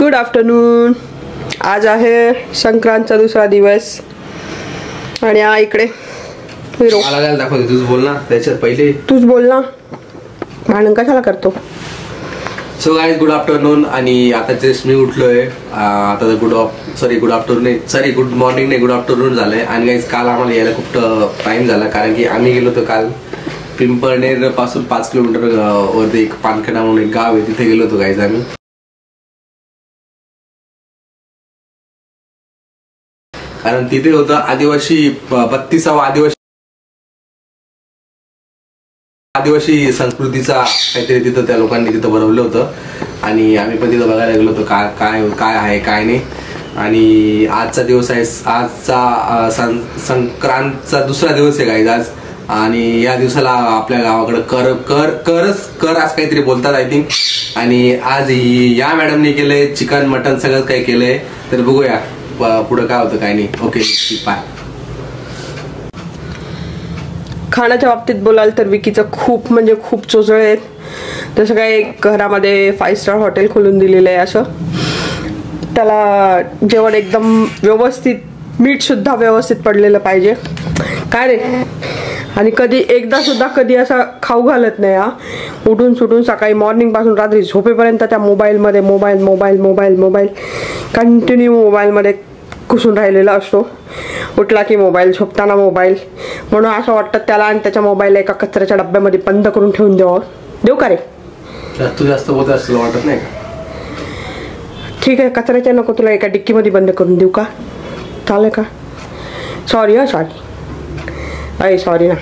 Good afternoon. आज आहे संक्रांतचा दुसरा दिवस आणि हा इकडे मला दाखवते. तूच बोल ना, त्याच्यात पहिले तूच बोल ना, भांडण कशाला करतो. So guys good afternoon. आणि आता जस्ट मी उठलोय. आता गुड मॉर्निंग नाही, गुड आफ्टरनून झालंय. आणि गाईज काल आम्हाला यायला खूप टाइम झाला, कारण की आम्ही गेलो होतो काल पिंपळनेर पासून 5 किलोमीटर वरती एक पानखेडा म्हणून एक गाव आहे, तिथे गेलो होतो गाईज आम्ही. कारण तिथे होतं आदिवासी 32वा आदिवासी संस्कृतीचा काहीतरी तिथं त्या लोकांनी तिथं बनवलं होतं. आणि आम्ही पण तिथं बघायला गेलो होतो काय आहे काय नाही. आणि आजचा दिवस आहे, आजचा संक्रांतचा दुसरा दिवस आहे गाईज आज. आणि या दिवसाला आपल्या गावाकडे कर आज काहीतरी बोलतात आय थिंक. आणि आज या मॅडमने केलंय चिकन मटन सगळं काही केलंय. तर बघूया पुढे काय होतं काय नाही. Okay bye. खाण्याच्या बाबतीत बोलाल तर विकीचं खूप म्हणजे खूप चोचळे आहेत. तसं काय घरामध्ये 5 स्टार हॉटेल खोलून दिलेलं आहे. असं त्याला जेवण एकदम व्यवस्थित, मीठ सुद्धा व्यवस्थित पडलेलं पाहिजे काय रे. आणि कधी असं खाऊ घालत नाही. हा उठून सुटून सकाळी मॉर्निंग पासून रात्री झोपेपर्यंत त्या मोबाईलमध्ये मोबाईल कंटिन्यू मोबाईलमध्ये घुसून राहिलेला असतो. उठला की मोबाईल, झोपताना मोबाईल. म्हणून असं वाटतं त्याला आणि त्याच्या मोबाईल एका कचऱ्याच्या डब्यामध्ये बंद करून ठेवून देऊ का रे. तू जास्त बोलत असं वाटत नाही का? ठीक आहे, कचऱ्याच्या नको, तुला एका डिक्कीमध्ये बंद करून देऊ का, चालेल का? सॉरी अय सॉरी ना.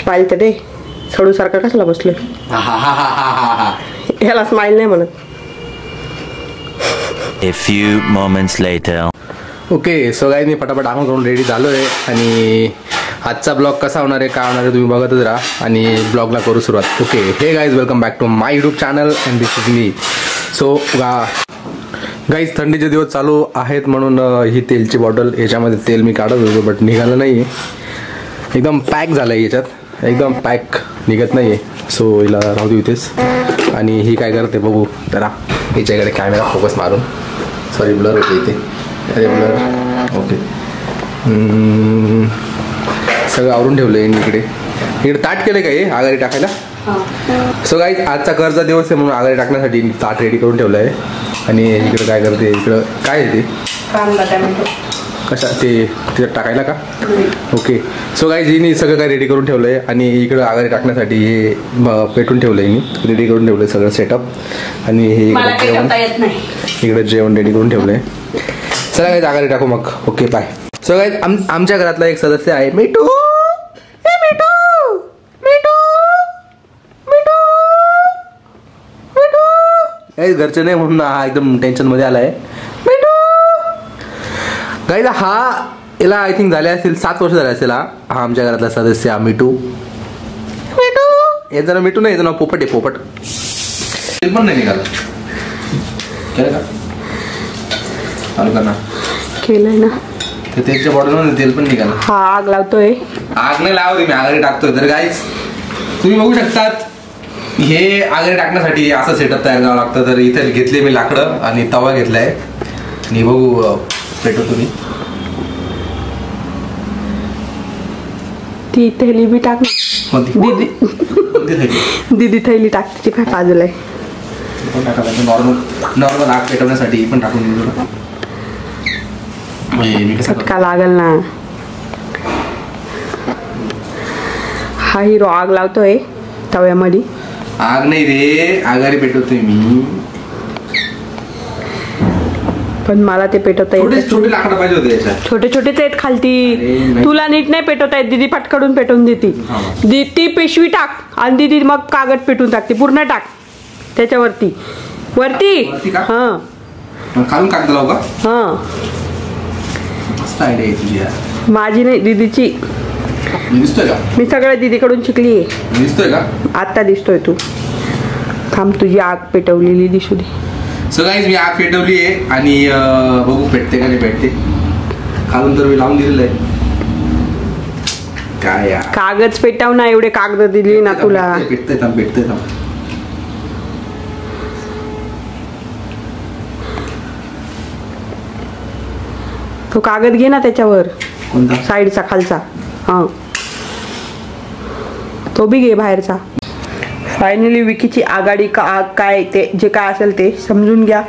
स्माईल तर दे. सडूसारखं कसला बसलोय. ह्याला स्माईल नाही म्हणत. A few moments later. Okay so guys मी पटापट आंघोळ करून रेडी झालोय. आणि आजचा ब्लॉग कसा होणार आहे काय होणार आहे तुम्ही बघतच राहा आणि ब्लॉगला करू सुरुवात. Okay hey guys welcome back to my YouTube channel and this is me. So guys थंडीचे दिवस चालू आहेत म्हणून ही तेलची बॉटल, याच्यामध्ये तेल मी काढत होतो बट निघालं नाही. एकदम पॅक झालं आहे, याच्यात एकदम पॅक निघत नाही आहे. सो हिला राहू दे इथेच. आणि ही काय करते बघू जरा, याच्याकडे कॅमेरा फोकस मारून. सॉरी ब्लर होते इथे. अरे ब्लर. ओके सगळं आवरून ठेवलं आहे इकडे ताट केलं का हे आघाडी टाकायला. सो गाईज आजचा करचा दिवस आहे म्हणून आघाडी टाकण्यासाठी ताट रेडी करून ठेवलं आहे. आणि इकडं काय करते, इकडं काय आहे ते कशा ते तिथं टाकायला का. ओके सो गाईज हिने सगळं काय रेडी करून ठेवलं आहे. आणि इकडं आघाडी टाकण्यासाठी हे पेटून ठेवलं आहे, मी रेडी करून ठेवलं आहे सगळं सेटअप. आणि हे इकडं जेवण रेडी करून ठेवलं आहे. चला गाईज आघाडी टाकू मग. Okay bye. सो गाईज आमच्या घरातला एक सदस्य आहे मिठू. घरचे नाही म्हणून हा एकदम टेन्शन मध्ये आलाय. गाईज याला आय थिंक झाले असतील 7 वर्ष झाले असेल. हा आमच्या घरातला सदस्य हा मिठू. याचं नाव मिठू नाही, याचं नाव पोपट आहे. पोपट तेल पण नाही निघालं केलंय ना ते तेलच्या बॉटलमध्ये तेल पण निघालं. हा आग लावतोय. आग नाही लावते मी, आघाडी टाकतोय. तर गाईज तुम्ही बघू शकतात हे आघाडी टाकण्यासाठी असं सेटअप तयार करावं लागतं. तर इथे घेतले मी लाकडं आणि तवा घेतलाय. आणि बघू पेटो तुम्ही. ती थैली बी टाक ना. दीदी थैली टाकते काय बाजूला आहे. नॉर्मल आग पेटवण्यासाठी पण टाकून देऊ. चटका लागल ना. हा हिरो आग लावतोय तव्यामध्ये. आग नाही रे, आघाडी पेटवतोय मी. पण मला ते पेटवता येत. छोटे लाकडं पाहिजे होते याच्यात. छोटेच आहेत खालती. तुला नीट नाही पेटवता येत. दीदी फटकडून पेटवून देते. ती पिशवी टाक आणि दीदी मग कागद पेटून टाकते. पूर्ण टाक त्याच्यावरती वरती. हा खालून कागद लावू का. हा मस्त आयडिया आहे तुझी. माझी नाही दीदीची. दिसतोय का. मी सगळं दीदीकडून शिकली आहे. दिसतोय का. आता दिसतोय तू. थांब तुझी आग पेटवलेली दिसू दे. सो गाईज मी आग पेटवली आहे आणि बघू पेटते का नाही पेटते. खालून तर मी लावून दिलेलं आहे. काय यार कागद पेटाव ना, एवढे कागद दिली ना तुला. पेटते थांब. तो कागद घे ना त्याच्यावर कोणता साईडचा खालचा. हा तो बी घे बाहेरचा. फायनली विकीची आघाडी काय ते जे काय असेल ते समजून घ्या.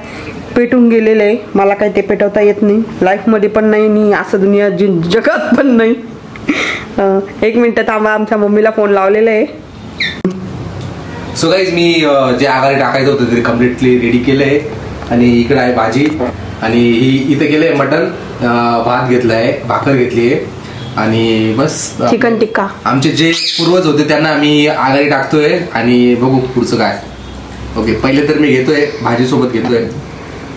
पेटून गेलेलं आहे. मला काही ते पेटवता येत नाही लाईफमध्ये पण नाही आणि असं दुनिया जगात पण नाही. 1 मिनिट थांबा. आमच्या मम्मीला फोन लावलेला आहे. सो गाईज मी जे आघाडी टाकायचं होतं ते कम्प्लिटली रेडी केलंय. आणि इकडे आहे भाजी आणि ही इथे केलंय मटन. भात घेतलाय, भाकर घेतली आहे आणि बस चिकन टिक्का. आमचे जे पूर्वज होते त्यांना आम्ही आघाडी टाकतोय आणि बघू पुढचं काय. ओके पहिले तर मी घेतोय भाजी सोबत घेतोय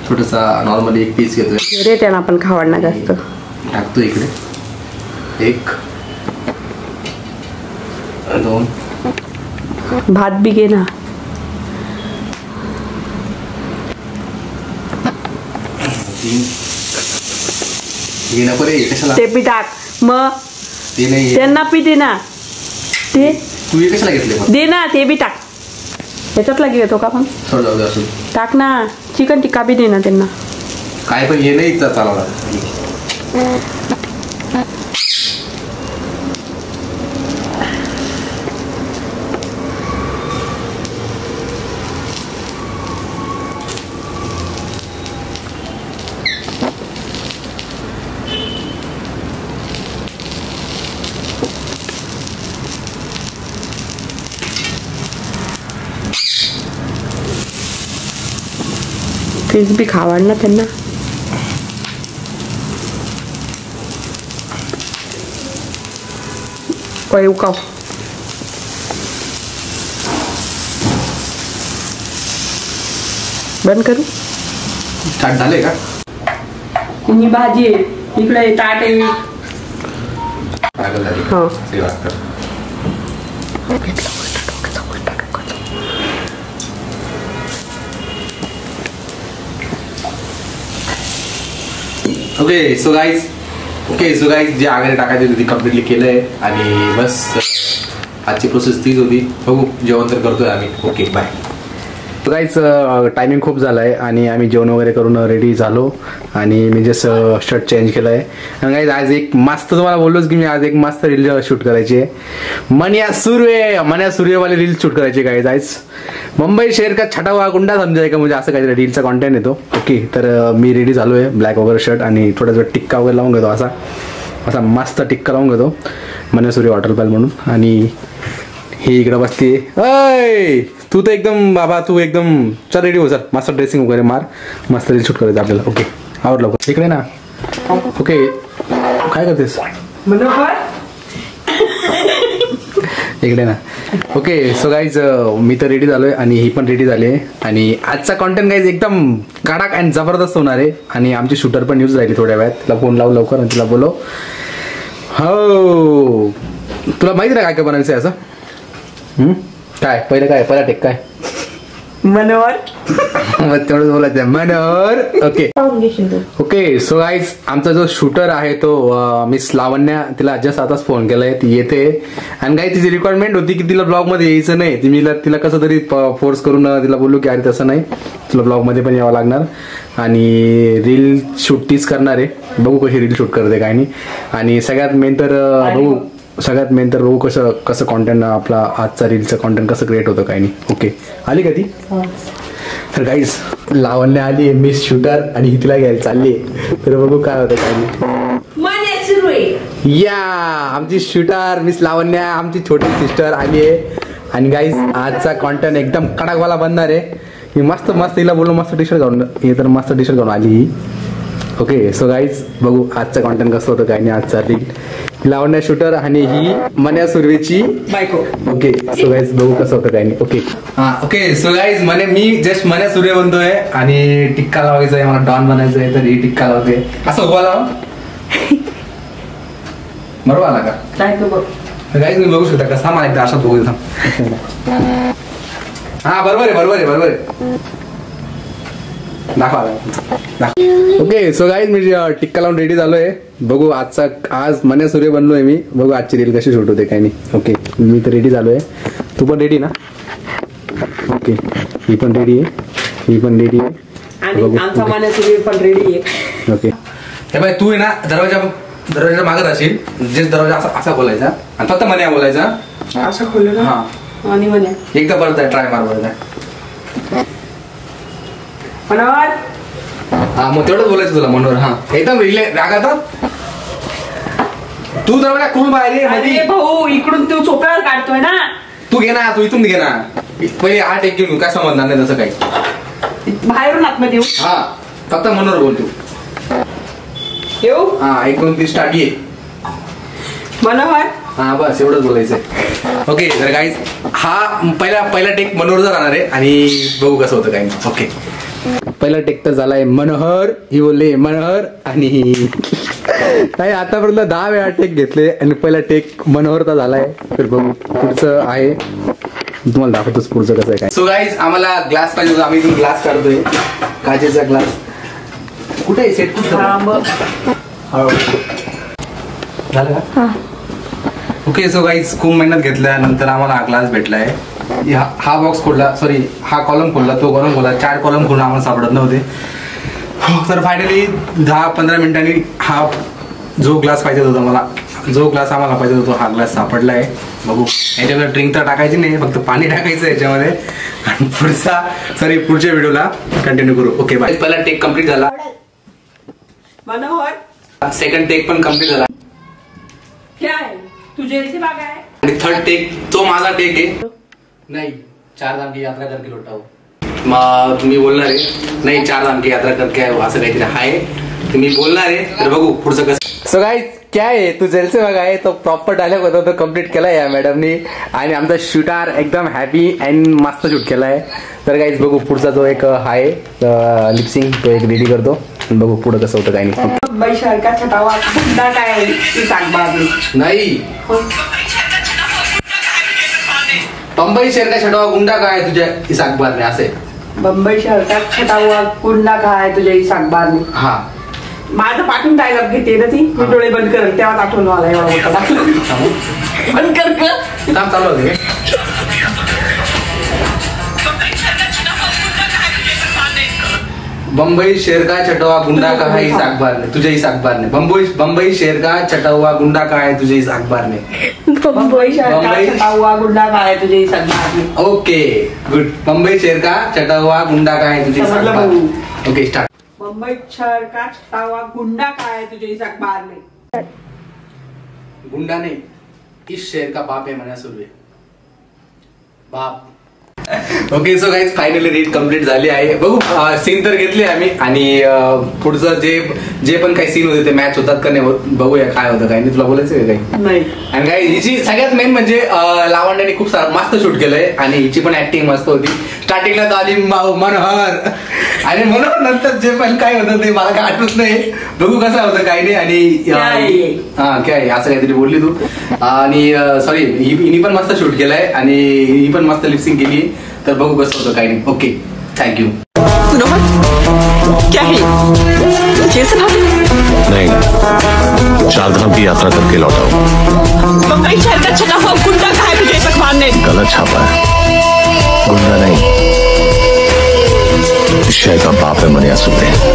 छोटासा नॉर्मली 1 पीस घेतोय. रे त्यांना पण खावडणार जास्त. टाकतो इकडे 1 2 भात बी घे ना. 3 हे नको रे कशाला. ते बी टाक मग. ते नाही त्यांना पी दे ना. ते तू हे कशाला घेतले मग. दे ना ते बी टाक. याच्यातला घेतो का पण. सोड जाऊ दे असू. टाक ना. चिकन टिक्का बी दे ना त्यांना. काय पण हे नाही चालवणार. पीस बी खावाड ना त्यांना. उकाव. बंद करू. स्टार्ट झाले का. ही भाजी आहे इकडे ताट आहे. हो ओके सो गाईज जे आघाडी टाकायची होती ती कम्प्लिटली केलंय आणि बस आजची प्रोसेस तीच होती. बघू जेवण तर करतोय आम्ही. Okay bye. So guys timing खूप झाला आहे आणि आम्ही जेवण वगैरे करून रेडी झालो आणि मी जसं शर्ट चेंज केलं आहे. आणि गाईज आज एक मस्त तुम्हाला बोललोच की मी आज एक मस्त रील शूट करायची आहे. मन्या सूर्यवाली रील शूट करायची गाईज. आज मुंबई शहर का छटा हुआ गुंडा समजायचा म्हणजे असं काहीतरी रीलचा कॉन्टेंट येतो. ओके तर मी रेडी झालो आहे. ब्लॅक वगैरे शर्ट आणि थोडासा टिक्का वगैरे लावून घेतो. असा मस्त टिक्का लावून घेतो मन्या सूर्य वॉटरफॉल म्हणून. आणि ही इकडं बसते. अय तू तर एकदम बाबा तू एकदम चल रेडी हो. सर मस्त ड्रेसिंग वगैरे मार. मस्त रील शूट करायचं आपल्याला. ओके आवर लवकर इकडे ना. ओके काय करतेस इकडे ना. ओके सो गाईज मी तर रेडी झालोय आणि ही पण रेडी झाली आहे. आणि आजचा कॉन्टेंट गाईज एकदम कडक अँड जबरदस्त होणार आहे. आणि आमची शूटर पण न्यूज राहिली थोड्या वेळात. तिला फोन लावू लवकर आणि तिला बोलो. हो तुला माहिती ना काय काय बनायचं आहे असं. काय पहिला टेक काय मनोहर तेवढंच बोलायचं मनोहर. ओके सो गाईज आमचा जो शूटर आहे तो मिस लावण्या. तिला जस्ट आताच फोन केलाय. ती येते आणि काही तिची रिक्वायरमेंट होती की तिला ब्लॉग मध्ये यायचं नाही. ती तिला कसं तरी फोर्स करून तिला बोललो की अरे तसं नाही तुला ब्लॉग मध्ये पण यावं लागणार आणि रील शूट तीच करणार आहे. बघू कशी रील शूट करते काय नाही. आणि सगळ्यात मेन तर बघू कसं कॉन्टेंट आपला आजचा रीलचं कॉन्टेंट कसं क्रिएट होतं काय नाही. ओके आली का ती. तर गाईज लावण्य आली मिस शूटर आणि ही तिला घ्यायला चालली. तर बघू काय होतं काय नाही. या आमची शूटर मिस लावण्य आमची छोटी सिस्टर आली आहे. आणि गाईज आजचा कॉन्टेंट एकदम कडकवाला बनणार आहे. ही मस्त हिला बोललो मस्त टी शर्ट घालून. हे तर मस्त टी शर्ट घालून आली ही. ओके सो गाईज बघू आजचं कॉन्टेंट कसं होतं काय नाही. आजचा रील लावण्या शूटर आणि ही मन्या सुर्वेची बायको. ओके सो गाईज बघू कसं होतं काय नाही. ओके सो गाईज मी जस्ट मन्या सूर्य बनतोय आणि टिक्का लावायचा आहे. मला डॉन बनायचं आहे तर ही टिक्का लावते. असं उभा लाव बरोबर आला का गाईज मी बघू शकता कसा मला एकदा अशा बघू देता. हा बरोबर आहे दाखवा. ओके सो गाईज मी टिक्का लावून रेडी झालोय. बघू आज मन्या सूर्य बनलोय मी. बघू आजची रील कशी शूट होते काय नाही. ओके मी तर रेडी झालोय. तू पण रेडी ना. ओके ही पण रेडी आहे. आणि आमचा मन्या सूर्य पण रेडी आहे. ओके हे बाय तू आहे ना दरवाजा मागत असेल जे दरवाजा असा बोलायचा आणि फक्त मन्या बोलायचा असं खोललं ना. हा आणि म्हणे एकदा परत ट्राय मार बरं मनोहर. हा मग तेवढंच बोलायचं तुला मनोहर. हा एकदम रागात तू दरवाजा खोल बाहेर ये मध्ये. अरे भाऊ इकडून तू चोपड्यावर काढतोय ना. तू घे ना तू इथून घे ना पहिले हा टेक घेऊन काय समजणार नाही तसं काही. बाहेरून आतमध्ये येऊ. हा फक्त मनोहर बोल तू. येऊ. हा 1 2 3 स्टार्ट ये मनोहर. हा बस एवढंच बोलायचंय. ओके तर गाईज हा पहिला टेक मनोहरचा राहणार आहे आणि बघू कसं होतं काही. ओके पहिला टेक तर झालाय मनोहर ही बोलले मनोहर आणि काय आतापर्यंत 10 वेळा टेक घेतले आणि पहिला टेक मनोहरचा झालाय. तर बघू पुढचं आहे तुम्हाला दाखवतोच पुढचं कसं आहे काय. सो गाईज आम्हाला ग्लास पाहिजे होता आम्ही इथून ग्लास काढतोय काचेचा ग्लास. कुठे आहे सेट कुठे झालं का. ओके सो गाईज खूप मेहनत घेतल्यानंतर आम्हाला हा ग्लास भेटलाय. हा बॉक्स खोलला सॉरी हा कॉलम खोलला तो कॉलम खोलला 4 कॉलम खोलून आम्हाला सापडत नव्हते. तर फायनली 10-15 मिनिटांनी हा जो ग्लास पाहिजे होता आम्हाला पाहिजे होता हा ग्लास सापडलाय. बघू याच्यामध्ये ड्रिंक तर टाकायची नाही फक्त पाणी टाकायचं याच्यामध्ये आणि पुढच्या व्हिडिओला कंटिन्यू करू. Okay bye. पहिला टेक कम्प्लीट झाला मनोहर. सेकंड टेक पण कम्प्लीट झाला. क्या है तुझे ऐसे भागा है. आणि थर्ड टेक तो माझा टेक आहे. नाही 4 धाम की यात्रा करके लौटाओ. मग तुम्ही बोलणार आहे नाही 4 धाम की यात्रा करके असं काहीतरी आहे तुम्ही बोलणार आहे. तर बघू पुढचं कसं. सो गाईज क्या आहे तू जेलसे बघा आहे तो प्रॉपर डायलॉग होता तो कम्प्लीट केलाय या मॅडमनी आणि आमचा शूटर एकदम हॅपी अँड मस्त शूट केलाय. तर गाईज बघू पुढचा जो एक आहे लिपसिंग तो एक रेडी करतो बघू पुढं कसं होतं काही नाही. मुंबई शहर का छटावा गुंडा काय नाही बंबई शहर का छटावा गुंडा काय तुझ्या इस अखबार में असे. बंबई शहर का छटावा गुंडा काय तुझ्या इस अखबार में. हा माझं पाठून डायलॉग घेते ना ती. मी डोळे बंद करेल तेव्हा आठवण मला एवढा मोठा बंद कर काम चालू होते. बंबई शहर का छटा हुआ गुंडा का है इस अखबार में तुझे इस अखबार ने. बंबई शहर का छटा हुआ गुंडा का है तुझे इस अखबार में. बंबई शहर का छटा हुआ गुंडा का है तुझे इस अखबार में. Okay good. बंबई शहर का छटा हुआ गुंडा का है तुझे इस अखबार में. Okay start. बंबई शहर का छटा हुआ गुंडा का है तुझे इस अखबार में. गुंडा नहीं इस शहर का बाप है म्हणा सुरू आहे बाप. Okay so guys finally read complete झाली आहे. बघू सीन तर घेतले आम्ही आणि पुढचं जे पण काही सीन होते ते मॅच होतात का नाही होत बघूया काय होतं काही नाही. तुला बोलायचं काही नाही. आणि काय हिची सगळ्यात मेन म्हणजे लावण्याने खूप मस्त शूट केलंय आणि हिची पण ऍक्टिंग मस्त होती. स्टार्टिंगला तर आली मनोहर आणि मनोहर नंतर जे पण काय होतं ते मला काय आठवत नाही. बघू कसं होतं काही नाही. आणि हा काय असं काहीतरी बोलली तू आणि सॉरी हिनी पण मस्त शूट केलंय आणि ही पण मस्त लिपसिंग केली. तर बघू कसं होतं काही नाही. Okay thank you. क्या है जैसे नहीं 4 धाम की यात्रा करके लौटाओ. बंबई शहर का छटा हुआ गुंडा का है तुझे इस अखबार में. गलत छापा है गुंडा नहीं शहर का बाप है मनिया सुबह.